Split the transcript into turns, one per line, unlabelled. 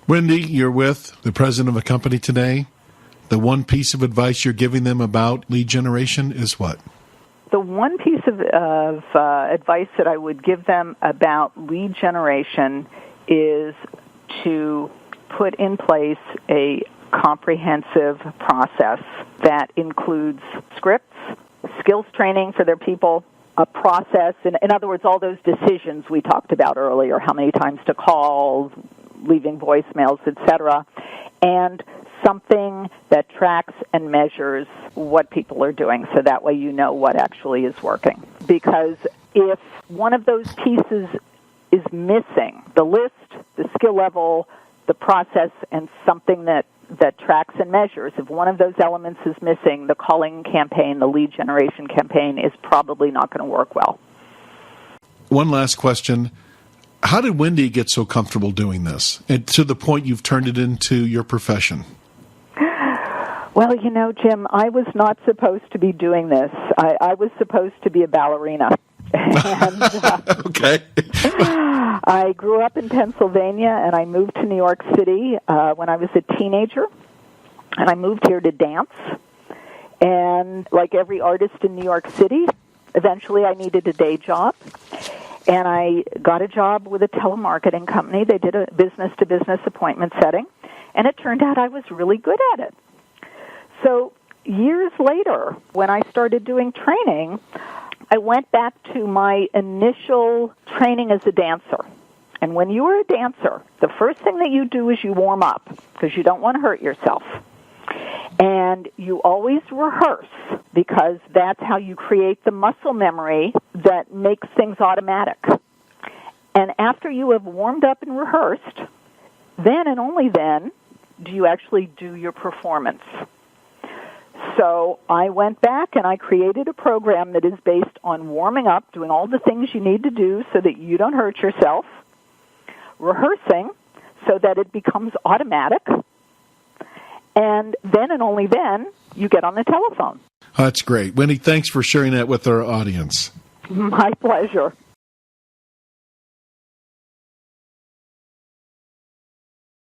Wendy, you're with the president of a company today. The one piece of advice you're giving them about lead generation is what?
The one piece of advice that I would give them about lead generation is to put in place a comprehensive process that includes scripts, skills training for their people, a process, in other words, all those decisions we talked about earlier, how many times to call, leaving voicemails, etc., and something that tracks and measures what people are doing, so that way you know what actually is working. Because if one of those pieces is missing, the list, the skill level, the process, and something that tracks and measures, if one of those elements is missing, the calling campaign, the lead generation campaign, is probably not going to work well.
One last question. How did Wendy get so comfortable doing this, and to the point you've turned it into your profession?
Well, Jim, I was not supposed to be doing this. I was supposed to be a ballerina. And,
okay.
I grew up in Pennsylvania, and I moved to New York City when I was a teenager, and I moved here to dance. And like every artist in New York City, eventually I needed a day job, and I got a job with a telemarketing company. They did a business-to-business appointment setting, and it turned out I was really good at it. So years later, when I started doing training, I went back to my initial training as a dancer. And when you are a dancer, the first thing that you do is you warm up, because you don't want to hurt yourself. And you always rehearse, because that's how you create the muscle memory that makes things automatic. And after you have warmed up and rehearsed, then and only then do you actually do your performance. So I went back and I created a program that is based on warming up, doing all the things you need to do so that you don't hurt yourself, rehearsing so that it becomes automatic, and then and only then you get on the telephone.
That's great. Wendy, thanks for sharing that with our audience.
My pleasure.